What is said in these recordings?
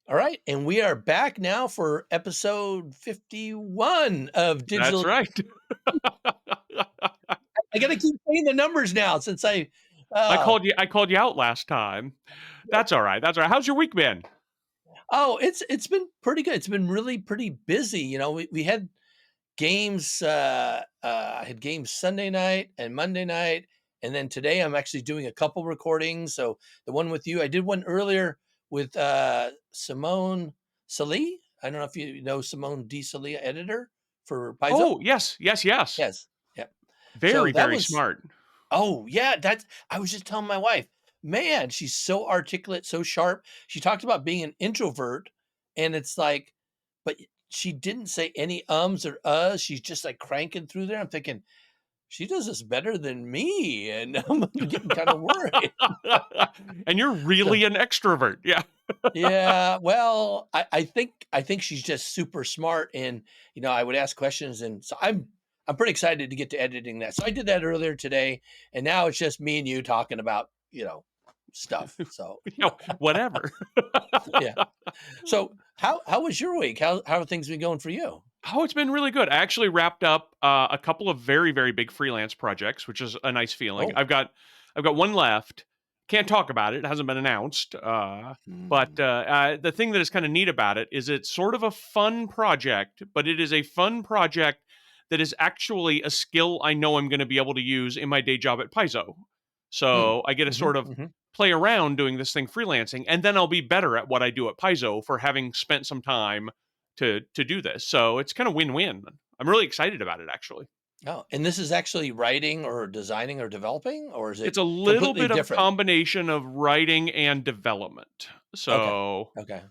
All right, and we are back now for episode 51 of That's Digital. right. I gotta keep saying the numbers now since I I oh, called you out last time. That's all right. That's all right. How's your week been? it's been pretty good. It's been really pretty busy. We had games. I had games Sunday night and Monday night, and then today I'm actually doing a couple recordings. So the one with you, I did one earlier with Simone Salee. I don't know if you know Simone D. Salee, editor for Paizo. Oh, yes, yes, yes. Yes. Yeah. So Very, that very was smart. oh, yeah, that's I was just telling my wife, "Man, she's so articulate, so sharp." She talked about being an introvert, and it's like but she didn't say any ums or uhs, she's just, like, cranking through there. I'm thinking, "She does this better than me," and I'm getting kinda worried. And you're So really an extrovert. Yeah. yeah, well, I think she's just super smart, and, I would ask questions, and so I'm pretty excited to get to editing that. So I did that earlier today, and now it's just me and you talking about, stuff. So Whatever. yeah. So how was your week? How have things been going for you? Oh, it's been really good. I actually wrapped up a couple of very, very big freelance projects, which is a nice feeling. Oh. I've got one left. Can't talk about it. It hasn't been announced. But Hmm. the thing that is kind of neat about it is it's sort of a fun project, but it is a fun project that is actually a skill I know I'm going to be able to use in my day job at Paizo. Hmm. So I get to Hmm. sort of Hmm. play around doing this thing freelancing, and then I'll be better at what I do at Paizo for having spent some time to do this. So it's kind of win-win. I'm really excited about it actually. Oh, and this is actually writing or designing or developing, or is It's it a little completely bit of a different? combination of writing and development. Okay. So Okay.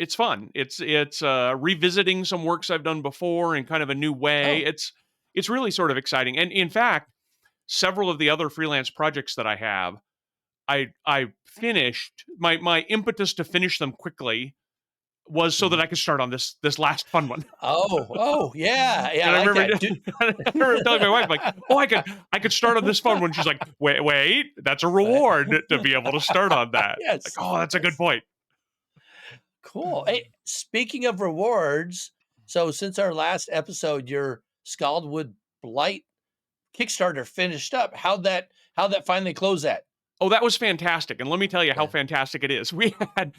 it's fun. It's revisiting some works I've done before in kind of a new way. Oh. It's really sort of exciting. And in fact, several of the other freelance projects that I have, I finished my impetus to finish them quickly was so that Mhm. I could start on this last fun one. Oh, yeah, yeah, I And I like remember, that. I remember telling my wife, like, "Oh, I could start on this fun one." She's like, "Wait, that's a Right. reward to be able to start on that." Like, Yes, "Oh, that's a good yes. point." Cool. Hey, speaking of rewards, so since our last episode, your Scaldwood Blight Kickstarter finished up. How'd that finally close at? Oh, that was fantastic, and let me tell you how Yeah. fantastic it is. We had,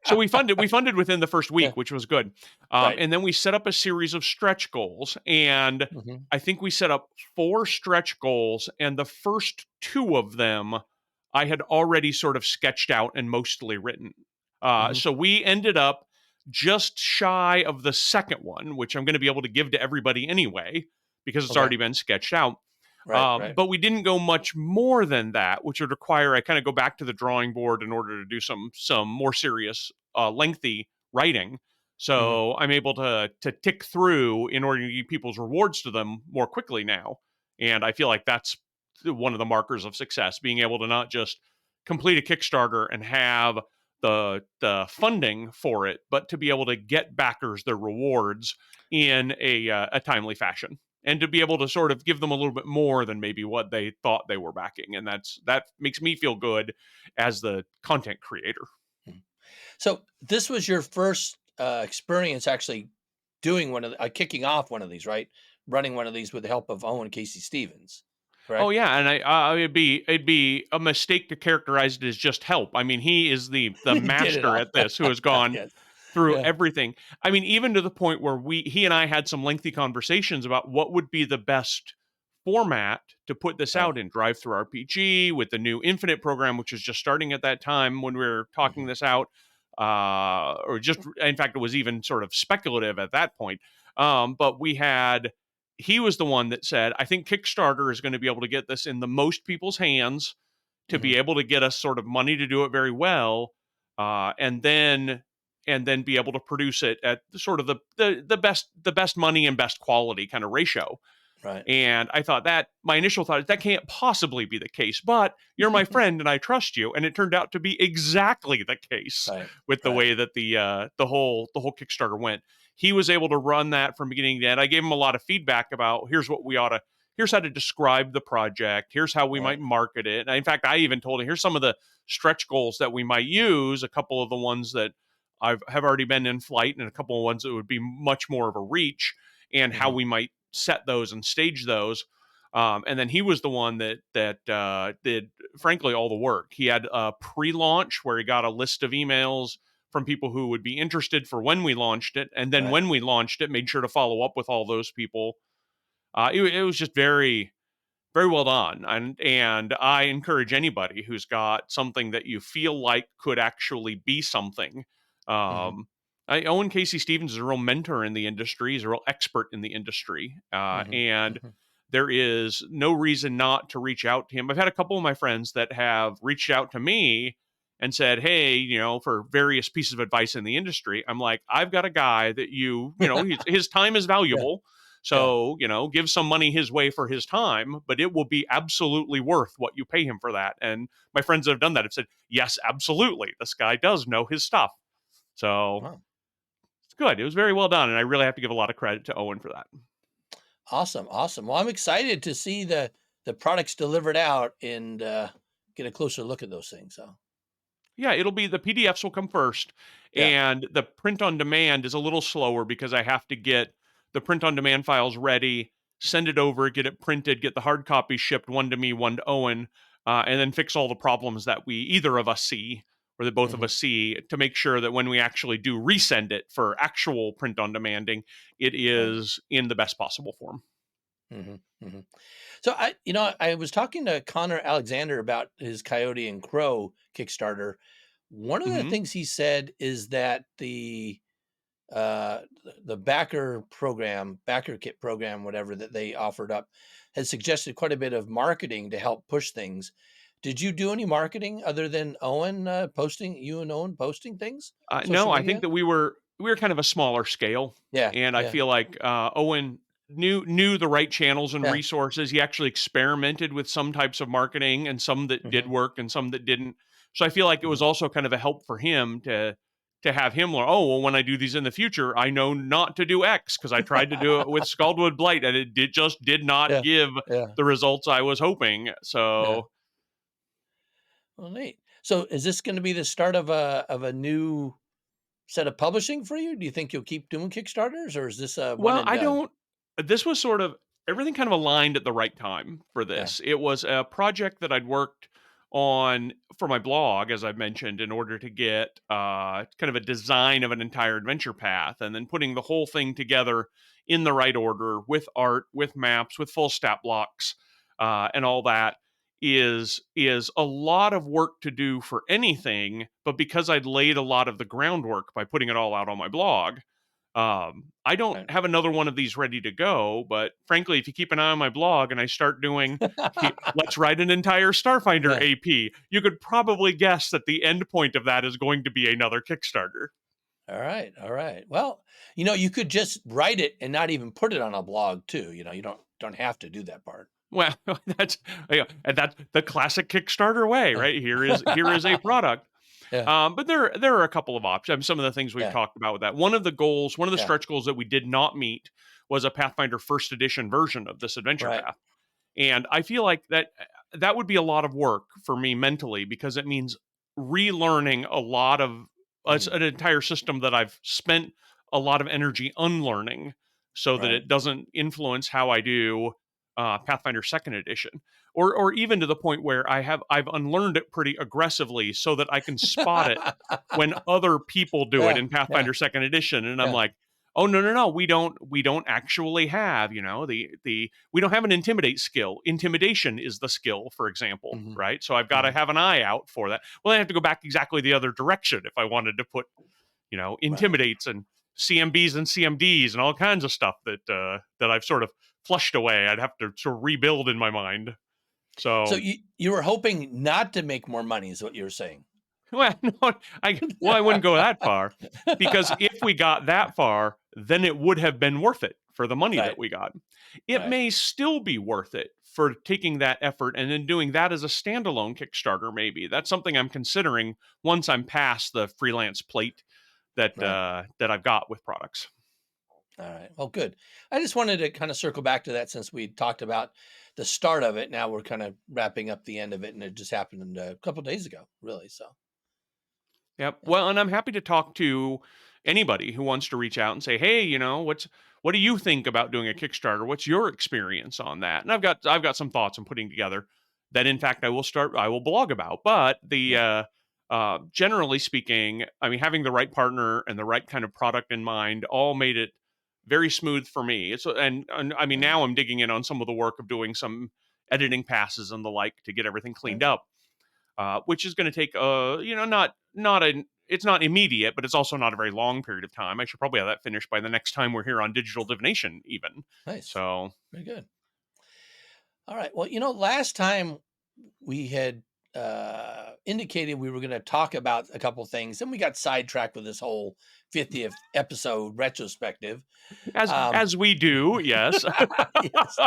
so we funded within the first Yeah, week, which was good, right. and then we set up a series of stretch goals, and Mhm, I think we set up 4 stretch goals, and the first 2 of them I had already sort of sketched out and mostly written. mhm. So we ended up just shy of the second one, which I'm going to be able to give to everybody anyway because it's Okay. already been sketched out. Right, right. But we didn't go much more than that, which would require I kind of go back to the drawing board in order to do some more serious, lengthy writing. Mhm. So I'm able to tick through in order to get people's rewards to them more quickly now, and I feel like that's one of the markers of success: being able to not just complete a Kickstarter and have the funding for it, but to be able to get backers their rewards in a timely fashion, and to be able to sort of give them a little bit more than maybe what they thought they were backing, and that makes me feel good as the content creator. Mhm. So this was your first, experience actually doing kicking off one of these, right? Running one of these with the help of Owen Casey Stevens, Oh correct? yeah, and it'd be a mistake to characterize it as just help. I mean, he is the He did it master all. at this, who has gone Yes. through Yeah. everything. I mean, even to the point where he and I had some lengthy conversations about what would be the best format to put this Right. out in. Drive through RPG with the new Infinite program, which was just starting at that time when we were talking Mhm. this out, or just in fact, it was even sort of speculative at that point. But he was the one that said, I think Kickstarter is going to be able to get this in the most people's hands to be Mhm. able to get us sort of money to do it very well, and then be able to produce it at sort of the best money and best quality kind of ratio. Right. And I thought that my initial thought is that can't possibly be the case, but you're my friend and I trust you. And it turned out to be exactly the case Right. with the Right. way that the whole Kickstarter went. He was able to run that from beginning to end. I gave him a lot of feedback about here's how to describe the project, here's how we Right. might market it. And in fact, I even told him here's some of the stretch goals that we might use, a couple of the ones that have already been in flight, and a couple of ones that would be much more of a reach, and how Mhm. we might set those and stage those. And then he was the one that did, frankly, all the work. He had a pre-launch where he got a list of emails from people who would be interested for when we launched it, and then Right. when we launched it, made sure to follow up with all those people. It was just very well done, and I encourage anybody who's got something that you feel like could actually be something. Mhm. Um, Owen Casey Stevens is a real mentor in the industry. He's a real expert in the industry, Mhm. and Mhm. there is no reason not to reach out to him. I've had a couple of my friends that have reached out to me and said, "Hey, for various pieces of advice in the industry." I'm like, "I've got a guy that his time is Yeah. valuable. Yeah. So, give some money his way for his time, but it will be absolutely worth what you pay him for that." And my friends that have done that have said, "Yes, absolutely. This guy does know his stuff." So Wow. it's good. It was very well done. And I really have to give a lot of credit to Owen for that. Awesome. Awesome. Well, I'm excited to see the products delivered out and get a closer look at those things. So Yeah, it'll be the PDFs will come first, yeah. and the print on demand is a little slower because I have to get the print on demand files ready, send it over, get it printed, get the hard copy shipped, one to me, one to Owen, and then fix all the problems that we either of us see or that both of Hmm. us see to make sure that when we actually do resend it for actual print on demanding, it Right. is in the best possible form. Hmm. Hmm. So I was talking to Connor Alexander about his Coyote and Crow Kickstarter. One of the Hmm. things he said is that the backer kit program, whatever that they offered up, has suggested quite a bit of marketing to help push things. Did you do any marketing other than you and Owen posting things, No, social I think media? that we were kind of a smaller scale, Yeah, and I yeah. feel like Owen knew the right channels and Yeah. resources. He actually experimented with some types of marketing and some that did Hmm. work and some that didn't. So I feel like it was Hmm. also kind of a help for him to have him learn. Oh, well, when I do these in the future, I know not to do X because I tried to do it with Scaldwood Blight and just did not Yeah, give yeah, the results I was hoping. yeah. So Well, neat. So, is this going to be the start of a new set of publishing for you? Do you think you'll keep doing Kickstarters, or is this a one Well, and I done? don't. This was sort of everything kind of aligned at the right time for Yeah. this. It was a project that I'd worked on for my blog, as I've mentioned, in order to get kind of a design of an entire adventure path, and then putting the whole thing together in the right order with art, with maps, with full stat blocks, and all that is a lot of work to do for anything. But because I'd laid a lot of the groundwork by putting it all out on my blog, I don't Right. have another one of these ready to go, but frankly, if you keep an eye on my blog and I start doing, let's write an entire Starfinder Yeah. AP, you could probably guess that the end point of that is going to be another Kickstarter. All right. All right. Well, you could just write it and not even put it on a blog too. You don't have to do that part. Well, that's and that's the classic Kickstarter way, Yeah. right? Here is a product. Yeah. But there are a couple of options. Some of the things we've Yeah. talked about with that. One of the Yeah. stretch goals that we did not meet was a Pathfinder first edition version of this adventure Right. path. And I feel like that would be a lot of work for me mentally because it means relearning a lot of Mhm. an entire system that I've spent a lot of energy unlearning so that Right. it doesn't influence how I do Pathfinder second edition. Or even to the point where I've unlearned it pretty aggressively so that I can spot it when other people do it Yeah. in Yeah. Pathfinder second edition, and I'm Yeah. like, oh, no, we don't actually have, the we don't have an intimidate skill. Intimidation is the skill, for example, Mhm. right? So I've got to Mhm. have an eye out for that. Well, I have to go back exactly the other direction if I wanted to put, Right. intimidates and CMBs and CMDs and all kinds of stuff that I've sort of flushed away. I'd have to sort of rebuild in my mind. So So you were hoping not to make more money is what you were saying. well, no, I wouldn't go that far because if we got that far, then it would have been worth it for the money that Right. we got. It Right. may still be worth it for taking that effort and then doing that as a standalone Kickstarter. Maybe that's something I'm considering once I'm past the freelance plate Right. that I've got with products. All right. Well, good. I just wanted to kind of circle back to that since we talked about the start of it. Now we're kind of wrapping up the end of it, and it just happened a couple days ago, really. So Yep. Well, and I'm happy to talk to anybody who wants to reach out and say, "Hey, what do you think about doing a Kickstarter? What's your experience on that?" And I've got some thoughts I'm putting together that, in fact, I will blog about. But the Yeah. generally speaking, I mean, having the right partner and the right kind of product in mind all made it very smooth for me. And I mean, Yeah. now I'm digging in on some of the work of doing some editing passes and the like to get everything Right. cleaned up, which is going to take not an it's not immediate, but it's also not a very long period of time. I should probably have that finished by the next time we're here on Digital Divination, even. Nice. So Very good. All right. Well, last time we had indicated we were going to talk about a couple things, and we got sidetracked with this whole 50th episode retrospective. Um, as we do, yes. yes,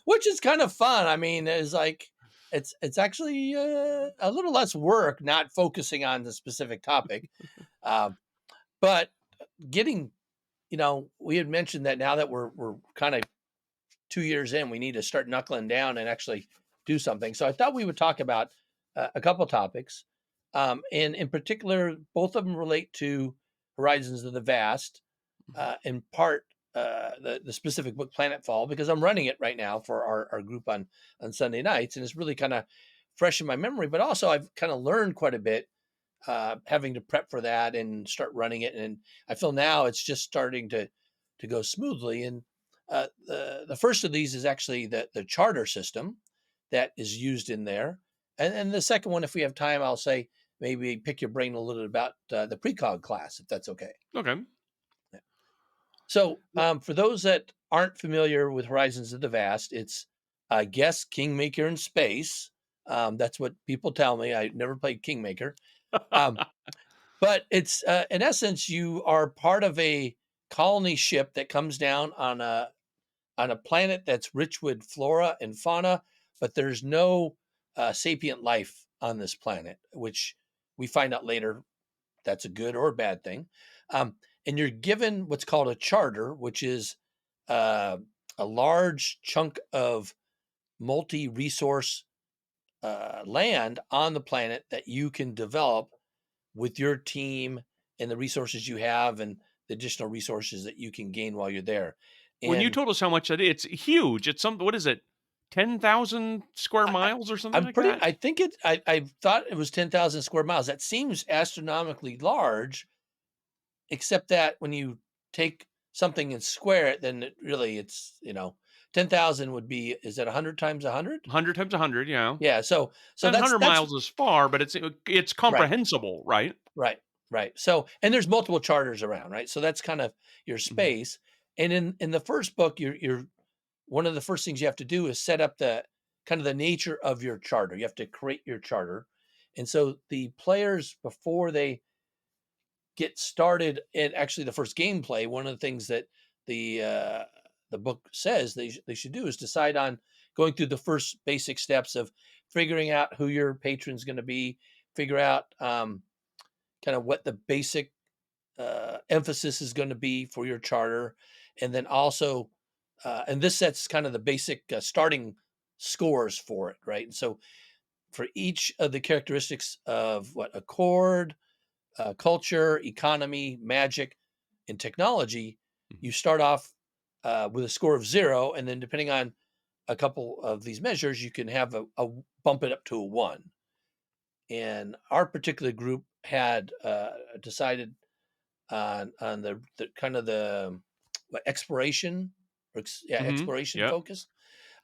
which is kind of fun. I mean, it's like it's actually a little less work not focusing on the specific topic, uh, but getting we had mentioned that now that we're kind of 2 years in, we need to start knuckling down and actually do something. So I thought we would talk about a couple topics, and in particular, both of them relate to Horizons of the Vast, in part the specific book Planetfall, because I'm running it right now for our group on Sunday nights, and it's really kind of fresh in my memory. But also, I've kind of learned quite a bit having to prep for that and start running it, and I feel now it's just starting to go smoothly. And the first of these is actually the charter system that is used in there, and the second one, if we have time, I'll say maybe pick your brain a little bit about the precog class, if that's okay. Okay. Yeah. So, for those that aren't familiar with Horizons of the Vast, it's, I guess, Kingmaker in space. That's what people tell me. I never played Kingmaker. Um, but it's in essence, you are part of a colony ship that comes down on a planet that's rich with flora and fauna, but there's no sapient life on this planet, which we find out later that's a good or a bad thing. Um, and you're given what's called a charter, which is uh, a large chunk of multi resource land on the planet that you can develop with your team and the resources you have and the additional resources that you can gain while you're there. When you And told us how much it's huge. It's what is it? 10,000 square I, I, miles or something I'm like pretty. that? I think it. I thought it was 10,000 square miles. That seems astronomically large, except that when you take something and square it, then it's 10,000 would be. Is that 100 times 100? 100 times 100, yeah. Yeah. So And that's 100 that's miles is far, but it's right. comprehensible, right? Right, right. So, and there's multiple charters around, right? So that's kind of your Mhm. space. And in the first book, you're one of the first things you have to do is set up the kind of the nature of your charter. You have to create your charter. And so the players, before they get started in actually the first gameplay, one of the things that the uh, the book says they should do is decide on going through the first basic steps of figuring out who your patron's going to be, figure out kind of what the basic emphasis is going to be for your charter, and then also, and this sets kind of the basic starting scores for it, right? And so for each of the characteristics of what accord, culture, economy, magic, and technology, Mhm. you start off with a score of 0, and then depending on a couple of these measures, you can have a bump it up to a 1. And our particular group had decided on the kind of the what, exploration, Mhm. exploration Yep. focus,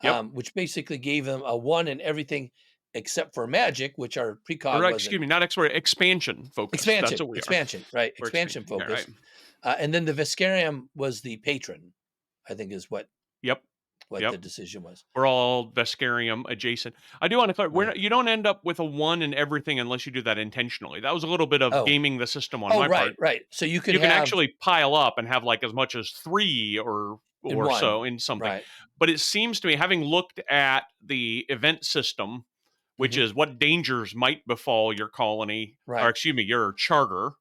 Yep. which basically gave them a 1 in everything except for magic, which our Or precog wasn't. excuse me, not exploration, expansion focused. That's what we are. Expansion, right? We're Expansion expansion. Yeah, right. focused, and then the Viscarium was the patron. I think is Yep. what Yep. the decision was. We're all Vesparium adjacent. I do want to clarify, Right. you don't end up with a 1 in everything unless you do that intentionally. That was a little bit of Oh, gaming the system on oh, my part. right, right. So you could You can have actually pile up and have, like, as much as 3 in or one, so in something. right? But it seems to me, having looked at the event system, which Hmm. is what dangers might befall your colony, or Right. excuse me, your charter.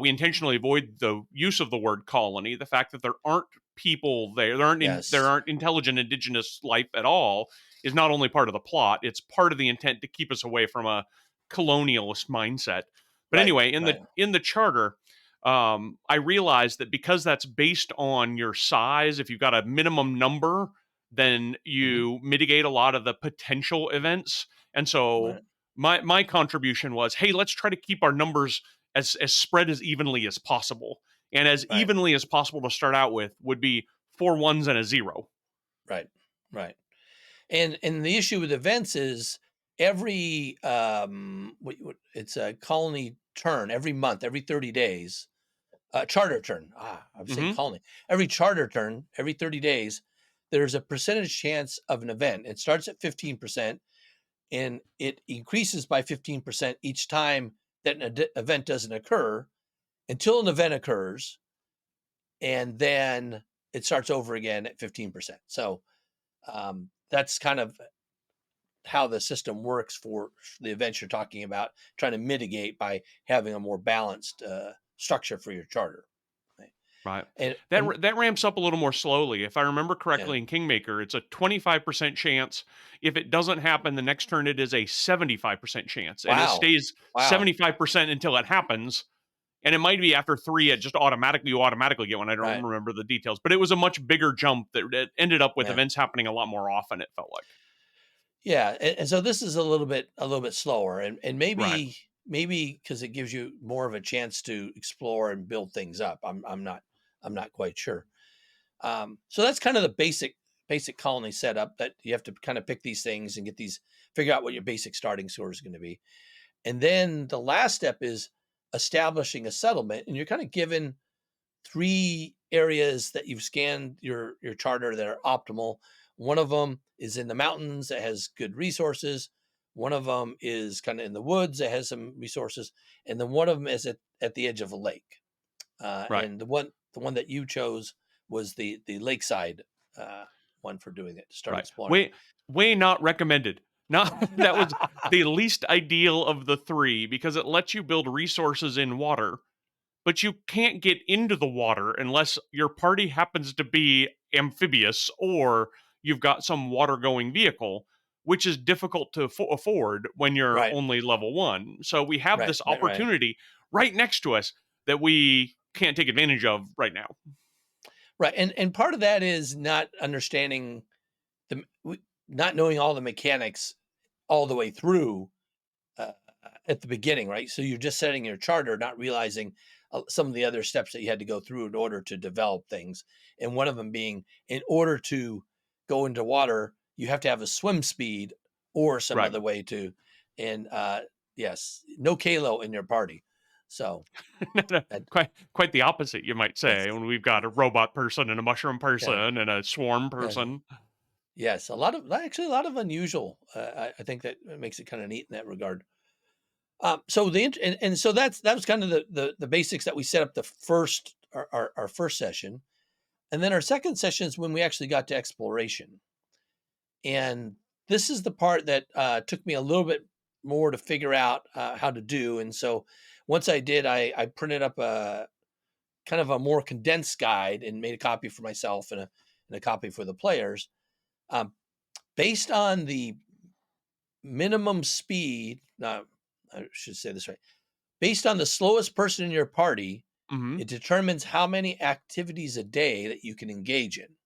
We intentionally avoid the use of the word colony. The fact that there aren't people there, there Yes. aren't intelligent indigenous life at all, is not only part of the plot; it's part of the intent to keep us away from a colonialist mindset. But Right. anyway, Right. in the charter, I realized that because that's based on your size, if you've got a minimum number, then Hmm. you mitigate a lot of the potential events. And so Right. my contribution was, hey, let's try to keep our numbers as spread as evenly as possible. And as Right. evenly as possible to start out with would be four ones and a zero. Right. Right. And the issue with events is every it's a colony turn every month, every 30 days, charter turn. I was saying Hmm. colony. Every charter turn, every 30 days, there's a percentage chance of an event. It starts at 15% and it increases by 15% each time that an event doesn't occur until an event occurs, and then it starts over again at 15%. So that's kind of how the system works for the events you're talking about, trying to mitigate by having a more balanced structure for your charter. Right? Right. And That ramps up a little more slowly. If I remember yeah, correctly in Kingmaker, it's a 25% chance. If it doesn't happen the next turn, it is a 75% chance. And it wow, stays wow, 75% until it happens. And it might be after three, it just you automatically get one. I don't right, remember the details, but it was a much bigger jump that it ended up with yeah, events happening a lot more often, it felt like. yeah. And so this is a little bit slower, and Right. maybe because it gives you more of a chance to explore and build things up. I'm not quite sure. So that's kind of the basic colony setup, that you have to kind of pick these things and figure out what your basic starting score is going to be. And then the last step is establishing a settlement. And you're kind of given three areas that you've scanned your charter that are optimal. One of them is in the mountains that has good resources. One of them is kind of in the woods that has some resources, and then one of them is at the edge of a lake. Right. And the one that you chose was the lakeside uh, one for doing it to start Right. exploring. Way not recommended. Not that was the least ideal of the three because it lets you build resources in water, but you can't get into the water unless your party happens to be amphibious or you've got some water going vehicle, which is difficult to afford when you're Right, only level one. So we have right, this right, right. opportunity right next to us that we can't take advantage of right now. Right, and part of that is not understanding not knowing all the mechanics all the way through uh, at the beginning, right? So you're just setting your charter, not realizing some of the other steps that you had to go through in order to develop things. And one of them being, in order to go into water, you have to have a swim speed or some Right. other way to. And yes, no Kalo in your party. So that, Quite the opposite, you might yes, say, when we've got a robot person and a mushroom yeah, person and a swarm yeah. person. Yes, a lot of unusual. I think that makes it kind of neat in that regard. So and so that was kind of the basics that we set up the first our first session, and then our second session is when we actually got to exploration, and this is the part that took me a little bit more to figure out how to do. And so once I did, I printed up a kind of a more condensed guide and made a copy for myself and a copy for the players, um, based on the minimum speed. I should say this right. Based on the slowest person in your party, Mhm. it determines how many activities a day that you can engage in.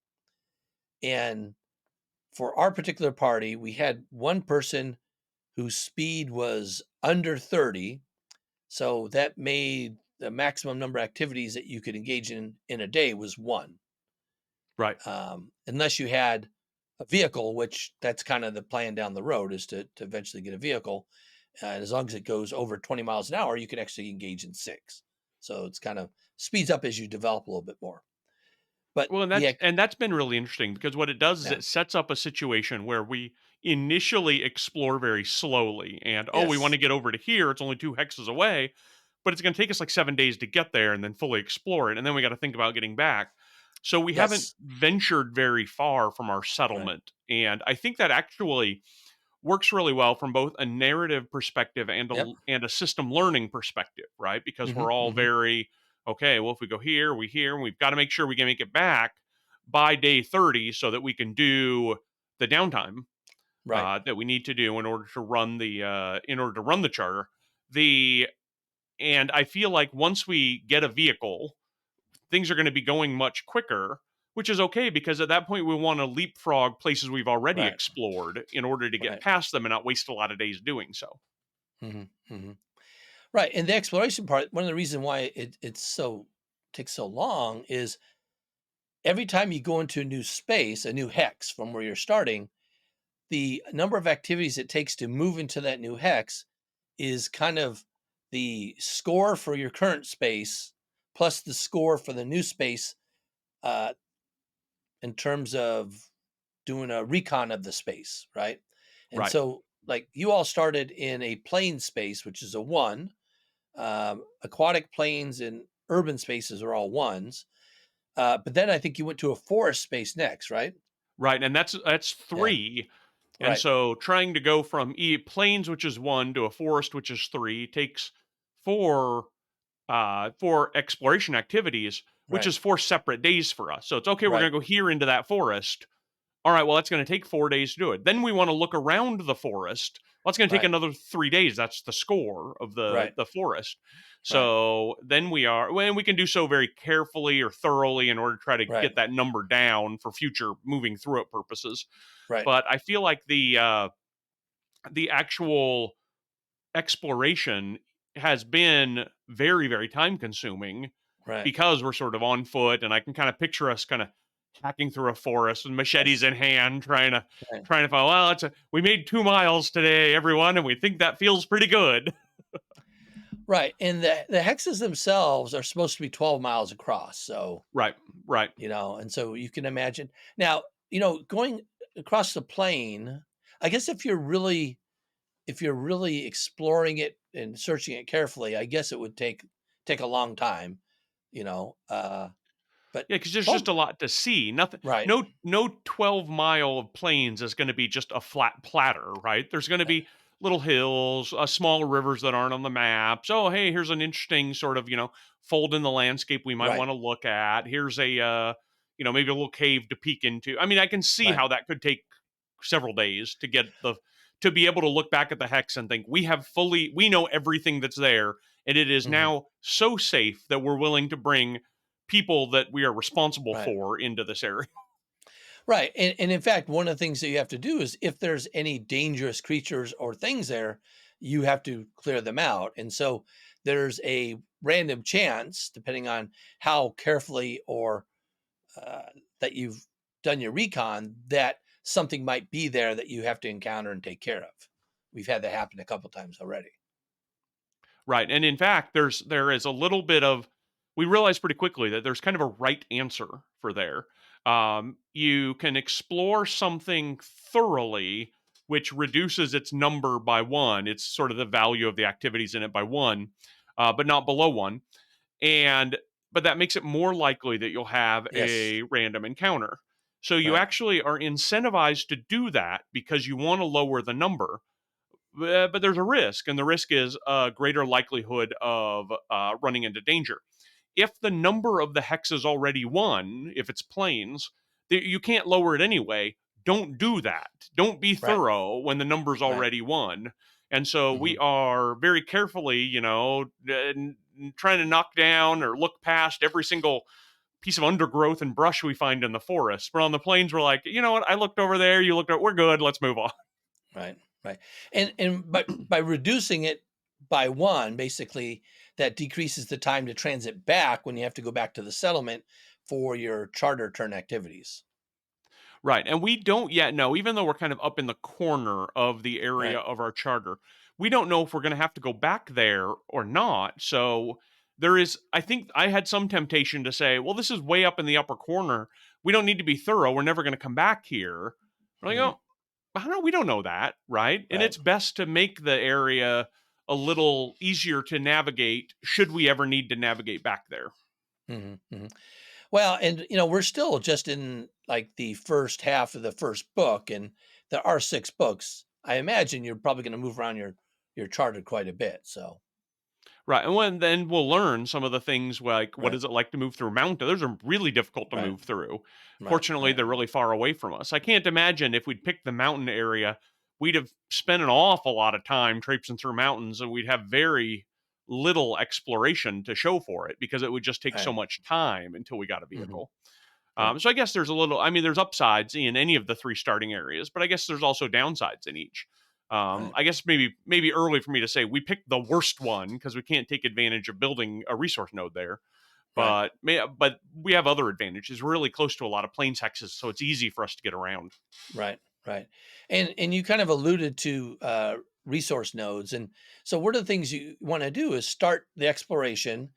And for our particular party, we had one person whose speed was under 30. So that made the maximum number of activities that you could engage in a day was one. Right. Unless you had a vehicle, which that's kind of the plan down the road, is to eventually get a vehicle. And as long as it goes over 20 miles an hour, you can actually engage in six. So it's kind of speeds up as you develop a little bit more. But Well, the that's been really interesting because what it does is yeah, it sets up a situation where we initially explore very slowly and, "Oh, we yes, wanna get over to here, it's only 2 hexes away," but it's gonna take us, like, 7 days to get there and then fully explore it, and then we gotta think about getting back. So we haven't yes, ventured very far from our right, settlement, and I think that actually works really well from both a narrative perspective yep, and a system learning perspective, right? Because hmm we're all hmm very okay. Well, if we go here, we here, and we've got to make sure we can make it back by day 30 so that we can do the downtime right, that we need to do in order to run the charter. The And I feel like once we get a vehicle, things are going to be going much quicker, which is okay because at that point we want to leapfrog places we've already Right. explored in order to get Right. past them and not waste a lot of days doing so. Hmm. Hmm. Right. And the exploration part, one of the reasons why it's so takes so long is every time you go into a new space, a new hex from where you're starting, the number of activities it takes to move into that new hex is kind of the score for your current space plus the score for the new space, uh, in terms of doing a recon of the space, right? And Right. so, like, you all started in a plane space, which is a one. Aquatic planes and urban spaces are all ones. But then I think you went to a forest space next, right? Right. And that's Yeah. 3. And Right. so trying to go from plains, which is 1, to a forest, which is 3, takes 4 for exploration activities, which Right. is 4 separate days for us. So it's okay, we're Right. going to go here into that forest. All right, well, that's going to take 4 days to do it. Then we want to look around the forest. Well, that's going to take Right. another 3 days. That's the score of Right. the forest. Right. So then we can do so very carefully or thoroughly in order to try to Right. get that number down for future moving through it purposes. Right. But I feel like the actual exploration has been very, very time consuming Right. because we're sort of on foot, and I can kind of picture us kind of hacking through a forest with machetes Yes. in hand, Right. trying to find. Well, we made 2 miles today, everyone, and we think that feels pretty good. Right. And the hexes themselves are supposed to be 12 miles across. So, Right, right. and so you can imagine now, going across the plane, I guess if you're really exploring it and searching it carefully, I guess it would take a long time, but Yeah, because there's just 12. a lot to see. Nothing, Right. no 12-mile of plains is going to be just a flat platter, right? There's going to be little hills, small rivers that aren't on the maps. Oh, hey, here's an interesting sort of fold in the landscape we might Right. want to look at. Here's a maybe a little cave to peek into. I mean, I can see Right. how that could take several days to be able to look back at the hex and think we know everything that's there, and it is Mhm. now so safe that we're willing to bring people that we are responsible Right. for into this area. Right. And in fact, one of the things that you have to do is if there's any dangerous creatures or things there, you have to clear them out. And so there's a random chance, depending on how carefully or uh, that you've done your recon, that something might be there that you have to encounter and take care of. We've had that happen a couple times already. Right. And in fact, there is a little bit of we realize pretty quickly that there's kind of a right answer for there. You can explore something thoroughly, which reduces its number by 1. It's sort of the value of the activities in it by 1, but not below 1. And but that makes it more likely that you'll have Yes. a random encounter. So you Right. actually are incentivized to do that because you want to lower the number. But there's a risk, and the risk is a greater likelihood of running into danger. If the number of the hex is already 1, if it's planes, you can't lower it anyway. Don't do that. Don't be Right. thorough when the number's Right. already 1. And so we Hmm. are very carefully, trying to knock down or look past every single piece of undergrowth and brush we find in the forest. But on the plains, we're like, you know what? I looked over there. You looked at. We're good. Let's move on. Right. Right. And but by reducing it by one, basically that decreases the time to transit back when you have to go back to the settlement for your charter turn activities. Right. And we don't yet know, even though we're kind of up in the corner of the area Right. of our charter, we don't know if we're going to have to go back there or not. So there is, I think I had some temptation to say, well, this is way up in the upper corner. We don't need to be thorough. We're never going to come back here. We're like, Mhm. oh, I don't know. We don't know that. Right. And Right. it's best to make the area a little easier to navigate should we ever need to navigate back there. Mhm. Mhm. Well, and we're still just in like the first half of the first book, and there are 6 books. I imagine you're probably going to move around your charter quite a bit. So Right, and then we'll learn some of the things like what right. is it like to move through mountains. Those are really difficult to Right. move through. Right. Fortunately, Right. they're really far away from us. I can't imagine if we'd picked the mountain area, we'd have spent an awful lot of time traipsing through mountains, and we'd have very little exploration to show for it because it would just take so Right. much time until we got a Hmm. vehicle. Yeah. So I guess there's a little, I mean, there's upsides in any of the three starting areas, but I guess there's also downsides in each. Right. I guess maybe early for me to say we picked the worst one because we can't take advantage of building a resource node there. Right. But we have other advantages. We're really close to a lot of plains hexes, so it's easy for us to get around. Right. Right. And you kind of alluded to resource nodes, and so one of the things you want to do is start the exploration.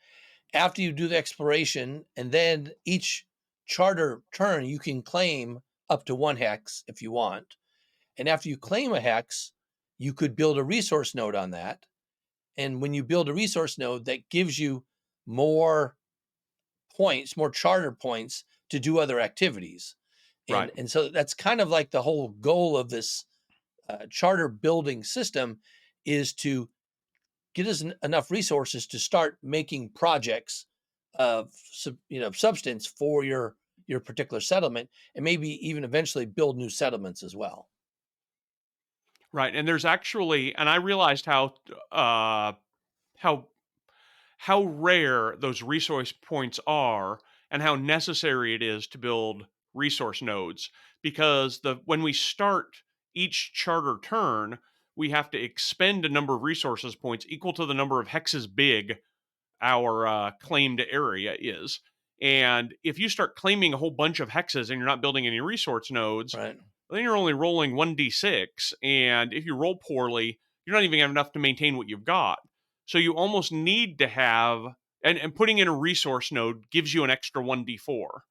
After you do the exploration, and then each charter turn, you can claim up to one hex if you want. And after you claim a hex, you could build a resource node on that. And when you build a resource node, that gives you more points, more charter points to do other activities. Right. And so that's kind of like the whole goal of this charter building system is to get us enough resources to start making projects of substance for your particular settlement, and maybe even eventually build new settlements as well. Right. And there's actually, and I realized uh, how how rare those resource points are and how necessary it is to build resource nodes because the when we start each charter turn we have to expend a number of resources points equal to the number of hexes big our claimed area is. And if you start claiming a whole bunch of hexes and you're not building any resource nodes, Right. then you're only rolling 1d6. And if you roll poorly, you're not even going to have enough to maintain what you've got. So you almost need to have, and putting in a resource node gives you an extra 1d4,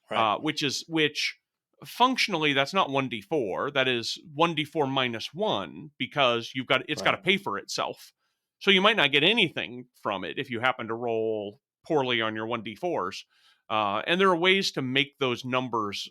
Right. which functionally that's not 1d4, that is 1d4 minus 1 because it's got to Right. pay for itself. So you might not get anything from it if you happen to roll poorly on your 1d4s. And there are ways to make those numbers,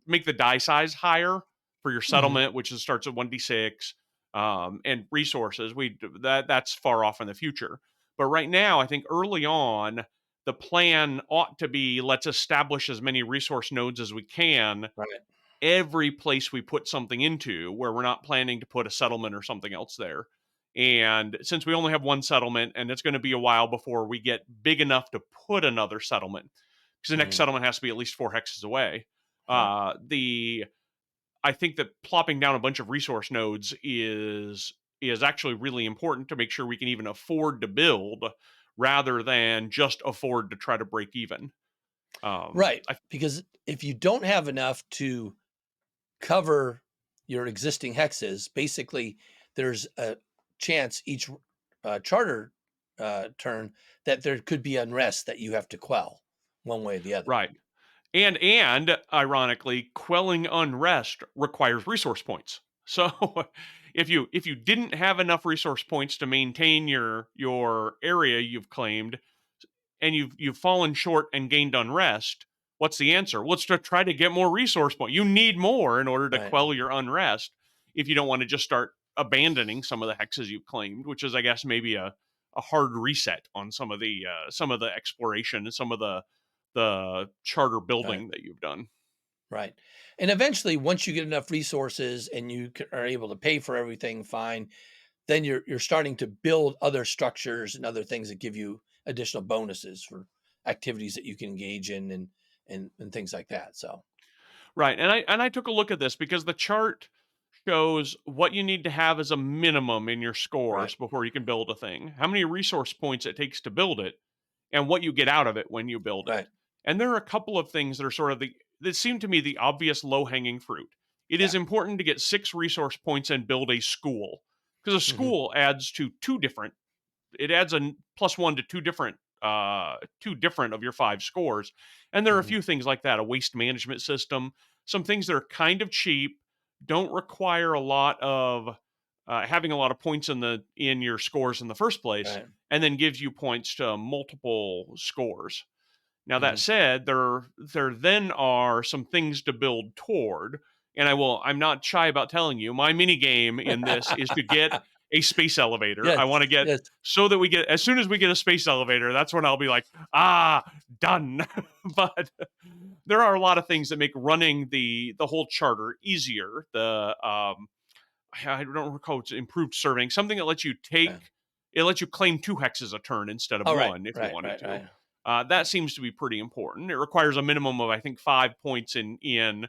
make the die size higher for your Hmm. settlement, which starts at 1d6, and resources. That's far off in the future. But right now, I think early on, the plan ought to be let's establish as many resource nodes as we can Right. every place we put something into where we're not planning to put a settlement or something else there. And since we only have one settlement and it's going to be a while before we get big enough to put another settlement, because the next Hmm. settlement has to be at least 4 hexes away. Right. The I think that plopping down a bunch of resource nodes is actually really important to make sure we can even afford to build rather than just afford to try to break even. Right. I Because if you don't have enough to cover your existing hexes, basically there's a chance each charter turn that there could be unrest that you have to quell one way or the other. Right. And ironically, quelling unrest requires resource points. So if you didn't have enough resource points to maintain your area you've claimed and you've fallen short and gained unrest, what's the answer? Well, it's to try to get more resource points. You need more in order to Right. quell your unrest if you don't want to just start abandoning some of the hexes you've claimed, which is I guess maybe a hard reset on some of the exploration and some of the charter Right. building that you've done. Right. And eventually, once you get enough resources and you are able to pay for everything fine, then you're starting to build other structures and other things that give you additional bonuses for activities that you can engage in, and things like that. So Right. And I took a look at this because the chart shows what you need to have as a minimum in your right. scores before you can build a thing, how many resource points it takes to build it, and what you get out of it when you build it. Right. And there are a couple of things that are sort of the that seem to me the obvious low-hanging fruit. It is Yeah. important to get 6 resource points and build a school because a Hmm. school adds to two different it adds a plus 1 to two different of your 5 scores. And there are a Hmm. few things like that, a waste management system, some things that are kind of cheap, don't require a lot of having a lot of points in your scores in the first place, Right. and then gives you points to multiple scores. Now that Hmm. said, there then are some things to build toward, and I'm not shy about telling you, my mini game in this is to get a space elevator. Yes. I want to get Yes. so that we get as soon as we get a space elevator, that's when I'll be like, done. But there are a lot of things that make running the whole charter easier. I don't recall it's improved serving, something that lets you Okay. take it lets you claim 2 hexes a turn instead of Oh, right, 1 if you right, wanted right, to. right. That seems to be pretty important. It requires a minimum of, I think, 5 points in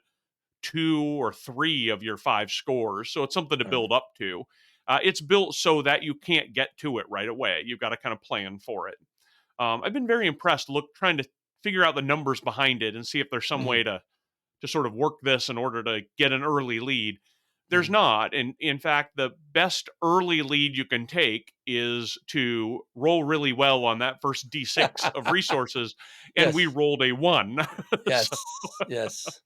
2 or 3 of your 5 scores, so it's something to Uh, build up to. It's built so that you can't get to it right away. You've got to kind of plan for it. I've been very impressed trying to figure out the numbers behind it and see if there's some mhm, way to sort of work this in order to get an early lead. There's mhm. not. And in fact, the best early lead you can take is to roll really well on that first D6 of resources. And we Yes, rolled a 1. So, yes, yes,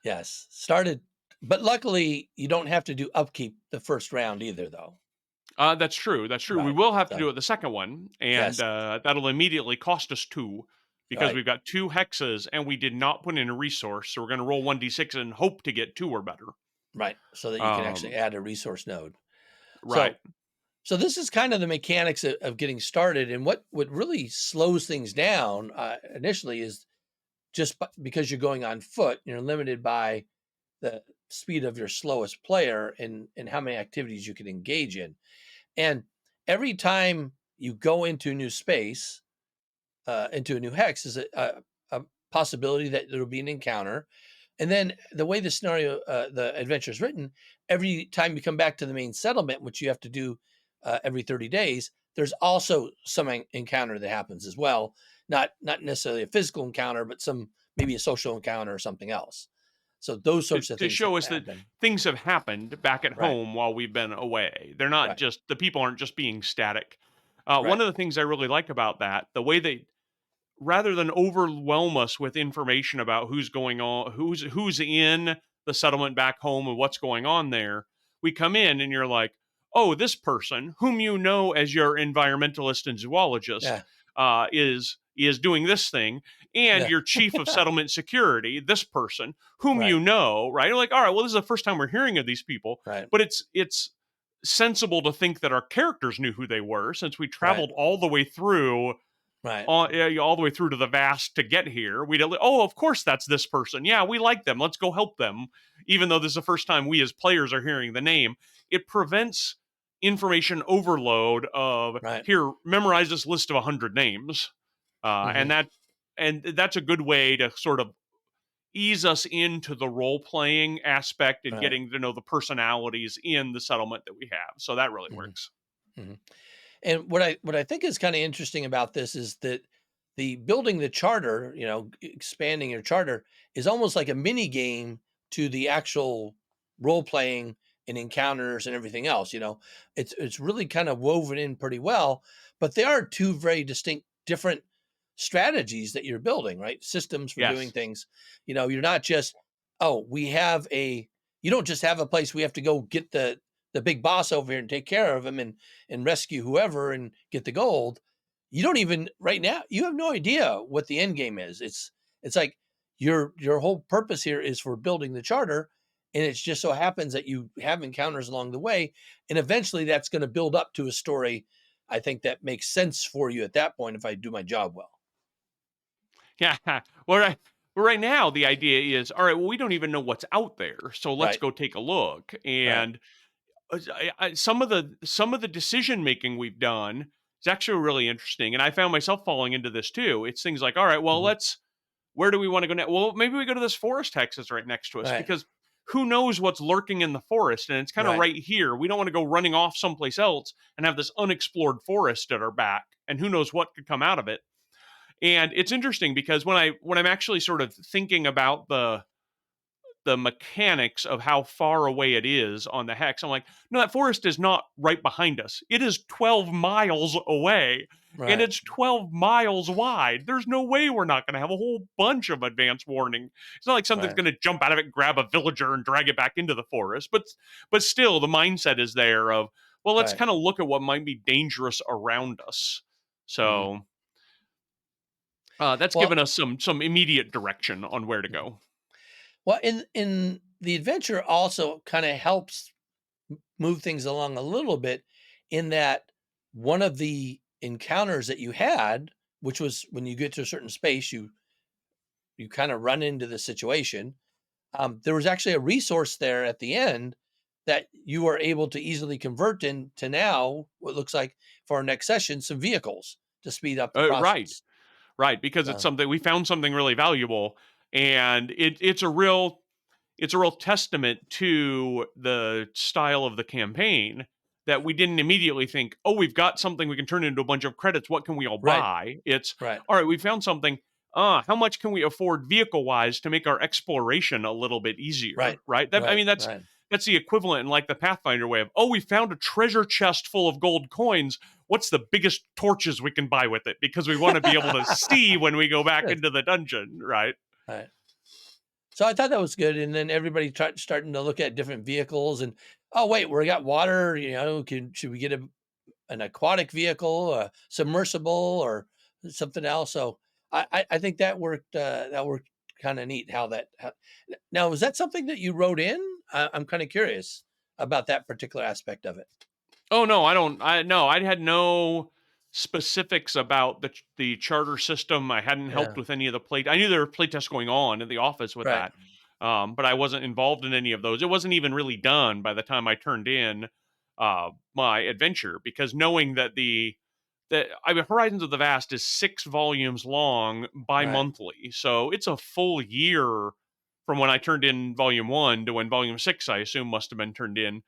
yes. Started, but luckily you don't have to do upkeep the first round either, though. that's true. That's true. We Right. will have to So do it the second one. And yes, that'll immediately cost us 2 because right, we've got 2 hexes and we did not put in a resource. So we're going to roll 1d6 and hope to get 2 or better. right. So that you can actually Um, add a resource node. right. So so this is kind of the mechanics of getting started, and what really slows things down initially is just because you're going on foot, you're limited by the speed of your slowest player and how many activities you can engage in. And every time you go into a new space, into a new hex, is a possibility that there will be an encounter. And then the way the scenario, the adventure is written, every time you come back to the main settlement, which you have to do every 30 days, there's also some encounter that happens as well. Not necessarily a physical encounter, but some maybe a social encounter or something else. So those sorts of To things show us that happen. things have happened back at Right, home while we've been away. They're not right, just the people aren't just being static. One right. of the things I really like about that, the way they rather than overwhelm us with information about who's going on, who's in the settlement back home and what's going on there, we come in and you're like, oh, this person whom you know as your environmentalist and zoologist Yeah, is doing this thing, and yeah, your chief of settlement security, this person whom right, you know, right? You're like, all right, well, this is the first time we're hearing of these people, right, but it's sensible to think that our characters knew who they were since we right, traveled all the way through right, all the way through to the vast to get here. Oh, of course that's this person. Yeah, we like them. Let's go help them. Even though this is the first time we as players are hearing the name, it prevents information overload of right. here, memorize this list of 100 names, uh, Hmm. and that and that's a good way to sort of ease us into the role playing aspect and Right. getting to know the personalities in the settlement that we have. So that really Hmm. works. Hmm. And what I think is kind of interesting about this is that the building the charter, expanding your charter is almost like a mini game to the actual role playing and encounters and everything else. It's really kind of woven in pretty well, but they are two very distinct, different strategies that you're building, right? Systems for doing Yes. things. You're not just, oh, you don't just have a place we have to go get the big boss over here and take care of him and rescue whoever and get the gold. You don't even right now, you have no idea what the end game is. It's like your whole purpose here is for building the charter, and it just so happens that you have encounters along the way, and eventually that's going to build up to a story. I think that makes sense for you at that point if I do my job well. Yeah. Well, right now, the idea is all right, well, we don't even know what's out there. So let's Right, go take a look. right. And some of the decision making we've done is actually really interesting. And I found myself falling into this too. It's things like, all right, well, Mhm. where do we want to go next? Well, maybe we go to this forest Texas right next to us Right, because who knows what's lurking in the forest? And it's kind of right, right here. We don't want to go running off someplace else and have this unexplored forest at our back. And who knows what could come out of it. And it's interesting because when I'm actually sort of thinking about the mechanics of how far away it is on the hex, I'm like, no, that forest is not right behind us. It is 12 miles away, and right, it's 12 miles wide. There's no way we're not going to have a whole bunch of advance warning. It's not like something's right, going to jump out of it, grab a villager, and drag it back into the forest. But still, the mindset is there of, well, let's right. kind of look at what might be dangerous around us. Mhm. So that's Well, given us some immediate direction on where to mhm. go. Well, in the adventure also kind of helps move things along a little bit in that one of the encounters that you had, which was when you get to a certain space, you kind of run into the situation. There was actually a resource there at the end that you are able to easily convert into now what looks like for our next session some vehicles to speed up the Right. process. Right, because it's So something we found something really valuable, and it's a real testament to the style of the campaign that we didn't immediately think, "Oh, we've got something we can turn into a bunch of credits. What can we all right, buy?" It's, right, "All right, we found something. How much can we afford vehicle-wise to make our exploration a little bit easier?" right, Right? That I right, mean, that's right. that's the equivalent in like the Pathfinder way of, "Oh, we found a treasure chest full of gold coins. What's the biggest torches we can buy with it?" Because we want to be able to see when we go back Good. into the dungeon, right? Right. So I thought that was good, and then everybody starting to look at different vehicles, and oh wait, we got water. Should we get an aquatic vehicle, a submersible, or something else? So I think that worked. That worked kind of neat. Now was that something that you wrote in? I'm kind of curious about that particular aspect of it. Oh no, I don't. I no, I had no specifics about the charter system. I hadn't helped Yeah. with any of the play. I knew there were play tests going on in the office with Right. that, but I wasn't involved in any of those. It wasn't even really done by the time I turned in my adventure, because knowing that I mean, Horizons of the Vast is 6 volumes long Right. bi-monthly, so it's a full year from when I turned in volume 1 to when volume 6, I assume, must have been turned in,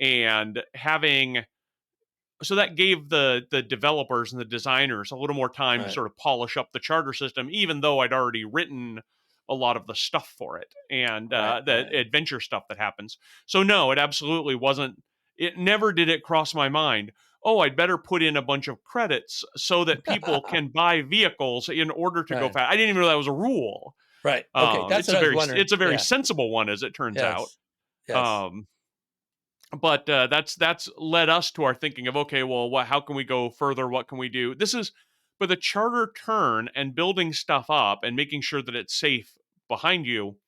and having so that gave the developers and the designers a little more time to Right. sort of polish up the charter system, even though I'd already written a lot of the stuff for it and Right. the Right. adventure stuff that happens. So no, it absolutely wasn't. It never did it cross my mind. Oh, I'd better put in a bunch of credits so that people can buy vehicles in order to go Right. fast. I didn't even know that was a rule. Right. Okay. That's It's what a I was very wondering. it's a very Yeah. sensible one, as it turns out. Yes. Yes. Um, but that's led us to our thinking of, okay, well, how can we go further? What can we do? This is for the charter turn and building stuff up and making sure that it's safe behind you.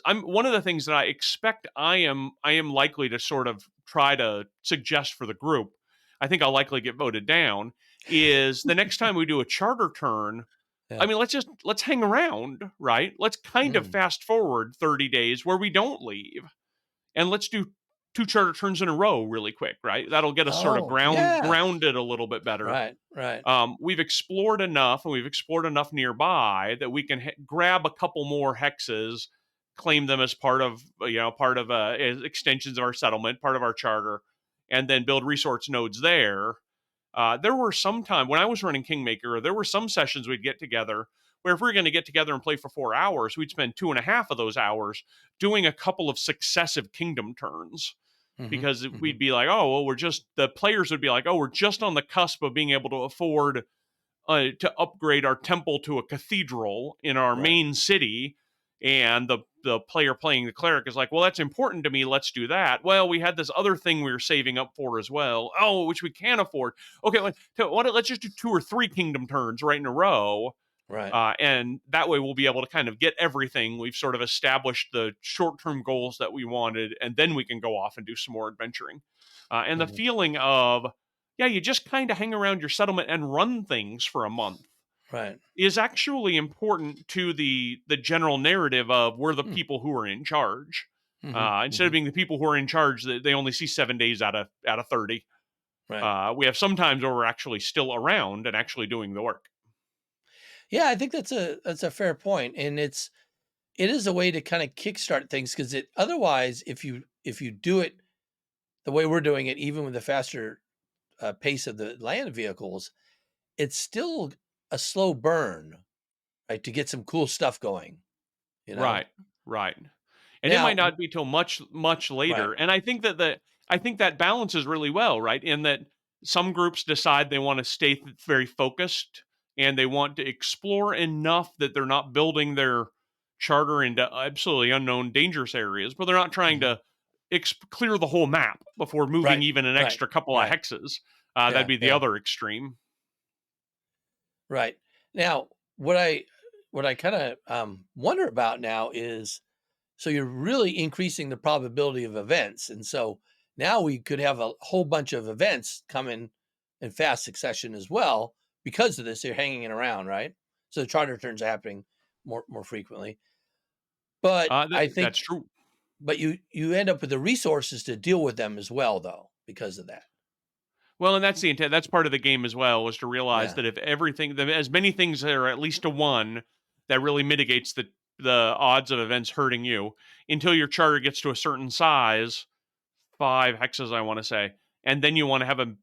I'm one of the things that I expect I am likely to sort of try to suggest for the group. I think I'll likely get voted down. Is the next time we do a charter turn, I Yeah. mean, let's hang around, right? Let's kind of Mm. fast forward 30 days where we don't leave, and let's do 2 charter turns in a row really quick, right? That'll get us sort of Oh, yeah. grounded a little bit better. Right, right, We've explored enough, and we've explored enough nearby that we can grab a couple more hexes, claim them as part of as extensions of our settlement, part of our charter, and then build resource nodes there. There were some time when I was running Kingmaker, there were some sessions we'd get together where if we were going to get together and play for 4 hours, we'd spend 2.5 of those hours doing a couple of successive kingdom turns, mhm, because we'd mhm, be like, oh, well, the players would be like, oh, we're just on the cusp of being able to afford to upgrade our temple to a cathedral in our right, main city. And the player playing the cleric is like, well, that's important to me. Let's do that. Well, we had this other thing we were saving up for as well. Oh, which we can't afford. Okay, let's just do 2 or 3 kingdom turns right in a row, right, and that way we'll be able to kind of get everything. We've sort of established the short term goals that we wanted, and then we can go off and do some more adventuring. And the mhm, feeling of, yeah, you just kind of hang around your settlement and run things for a month right, is actually important to the general narrative of we're the hmm, people who are in charge. mhm, Instead of mhm, being the people who are in charge, they only see 7 days out of 30. right. We have some times where we're actually still around and actually doing the work. Yeah, I think that's a fair point, and it is a way to kind of kickstart things because it otherwise, if you do it the way we're doing it, even with the faster pace of the land vehicles, it's still a slow burn, right? To get some cool stuff going, you know. Right, right. And it might Now, not be till much right, later. And I think that balances really well, right? In that some groups decide they want to stay very focused and they want to explore enough that they're not building their charter into absolutely unknown dangerous areas, but they're not trying mhm, to clear the whole map before moving right, even an right, extra couple of right, hexes. That'd yeah, be the yeah. other extreme. Right. Now, what I kind of wonder about now is so you're really increasing the probability of events, and so now we could have a whole bunch of events coming in fast succession as well because of this. You're hanging around, right? So the charter turns are happening more frequently. But I That's think true. but you end up with the resources to deal with them as well, though, because of that. Well, and that's the intent. That's part of the game as well, was to realize Yeah, that if everything, as many things that are at least a one, that really mitigates the odds of events hurting you until your charter gets to a certain size, 5 hexes, I want to say, and then you want to have a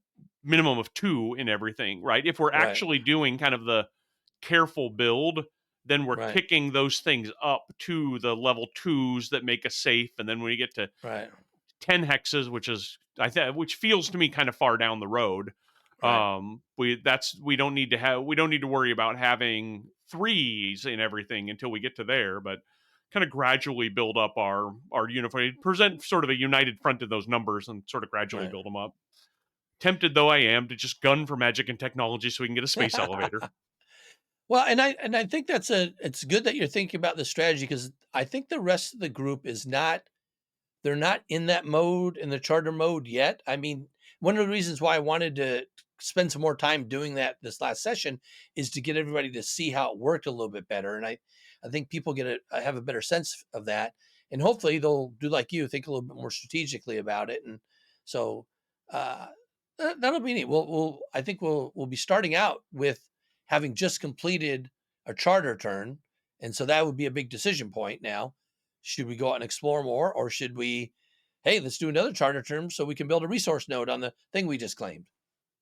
minimum of two in everything, right? If we're right, actually doing kind of the careful build, then we're right, kicking those things up to the level twos that make us safe, and then when we get to right, 10 hexes, which is which feels to me kind of far down the road. right, We don't need to worry about having threes in everything until we get to there, but kind of gradually build up our unified, present sort of a united front in those numbers and sort of gradually right. build them up. Tempted though I am to just gun for magic and technology so we can get a space elevator. Well, and I think it's good that you're thinking about the strategy, because I think the rest of the group is not, they're not in that mode, in the charter mode yet. I mean, one of the reasons why I wanted to spend some more time doing that this last session is to get everybody to see how it worked a little bit better. And I think people have a better sense of that. And hopefully they'll do like you, think a little bit more strategically about it. And so uh, that'll be neat. I think we'll be starting out with having just completed a charter turn. And so that would be a big decision point now. Should we go out and explore more, or should we, hey, let's do another charter term so we can build a resource node on the thing we just claimed?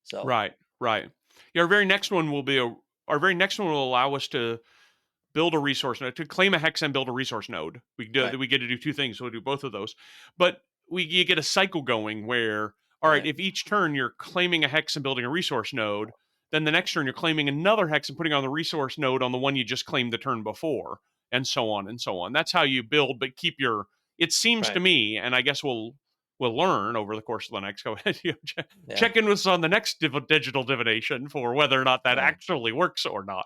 So, Right, right. Yeah, our very next one will allow us to build a resource node, to claim a hex and build a resource node. right, We get to do two things, so we'll do both of those. But you get a cycle going where, all right, right, if each turn you're claiming a hex and building a resource node, then the next turn you're claiming another hex and putting on the resource node on the one you just claimed the turn before, and so on and so on. That's how you build, but keep your. It seems to right. me, and I guess we'll learn over the course of the next. Go ahead, Yeah, check in with us on the next digital divination for whether or not that yeah. actually works or not.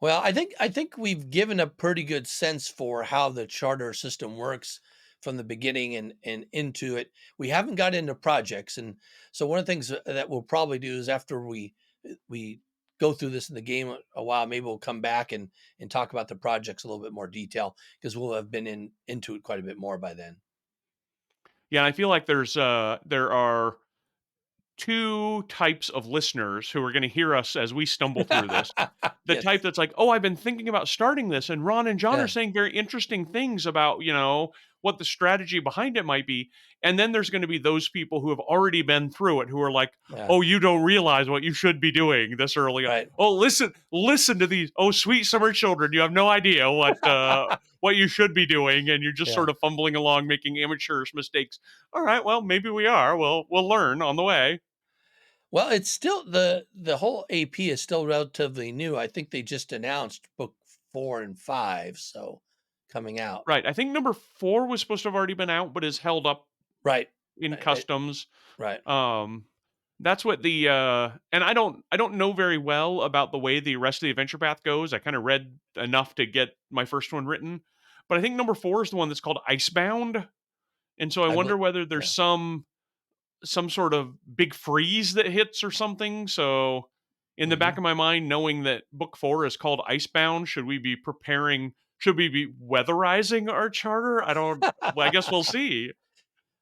Well, I think we've given a pretty good sense for how the charter system works from the beginning and into it. We haven't got into projects, and so one of the things that we'll probably do is after we go through this in the game a while, maybe we'll come back and talk about the projects a little bit more detail, because we'll have been into it quite a bit more by then. Yeah, and I feel like there are two types of listeners who are going to hear us as we stumble through this. The Yes. type that's like, "Oh, I've been thinking about starting this, and Ron and John are Yeah. saying very interesting things about, what the strategy behind it might be." And then there's going to be those people who have already been through it who are like, Yeah. "Oh, you don't realize what you should be doing this early on. Right. Oh, listen to these. Oh, sweet summer children, you have no idea what you should be doing, and you're just Yeah. sort of fumbling along making amateurish mistakes." All right, well, maybe we are. We'll learn on the way. Well, it's still the whole AP is still relatively new. I think they just announced book 4 and 5, so coming out. Right. I think number 4 was supposed to have already been out, but is held up Right. in I customs. right. Um, that's what and I don't know very well about the way the rest of the adventure path goes. I kind of read enough to get my first one written, but I think number 4 is the one that's called Icebound, and so I I wonder bel whether there's yeah. some sort of big freeze that hits or something. So in the back Mhm. of my mind, knowing that book 4 is called Icebound, should we be preparing? Should we be weatherizing our charter? I don't. Well, I guess we'll see.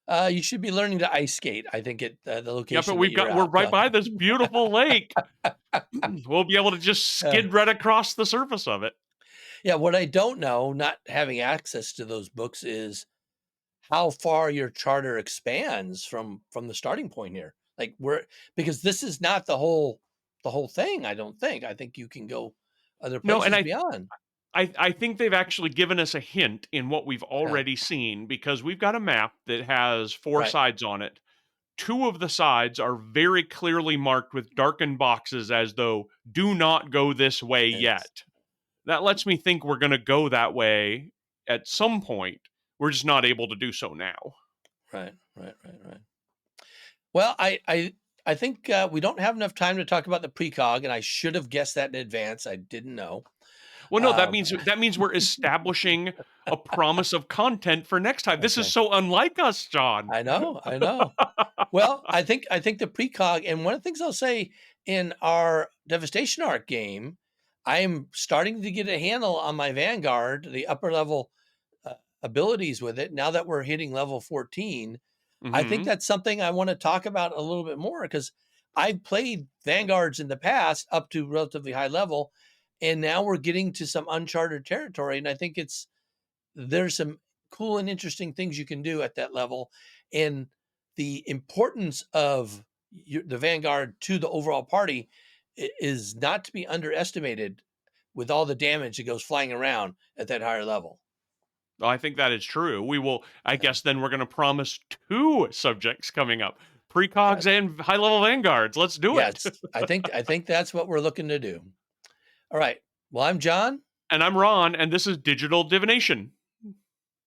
You should be learning to ice skate, I think, at the Yeah, but location that you're we're at, right so by this beautiful lake. We'll be able to just uh, skid right across the surface of it. yeah, what I don't know, not having access to those books, is how far your charter expands from the starting point here. Like, where, because this is not the whole thing, I don't think. I think you can go other No, and places beyond. I think they've actually given us a hint in what we've Yeah, already seen because we've got a map that has four right. sides on it. Two of the sides are very clearly marked with darkened boxes as though do not go this way Yes. yet. That lets me think we're going to go that way at some point. We're just not able to do so now. Right, right, right, right. Well, I think we don't have enough time to talk about the precog, and I should have guessed that in advance. I didn't know. Well, no, Um, that means we're establishing a promise of content for next time. This is okay, so unlike us, John. I know, I know. Well, I think the precog, and one of the things I'll say, in our Devastation Arc game, I am starting to get a handle on my Vanguard, the upper level abilities with it. Now that we're hitting level 14, I think Mhm. that's something I want to talk about a little bit more because I've played Vanguards in the past up to relatively high level, and now we're getting to some uncharted territory. And I think there's some cool and interesting things you can do at that level. And the importance of the Vanguard to the overall party is not to be underestimated with all the damage that goes flying around at that higher level. I think that is true. We will I Yeah. guess then we're gonna promise 2 subjects coming up, precogs Yes. and high level vanguards. Let's do it. Yes. I think that's what we're looking to do. All right. Well, I'm John. And I'm Ron, and this is Digital Divination.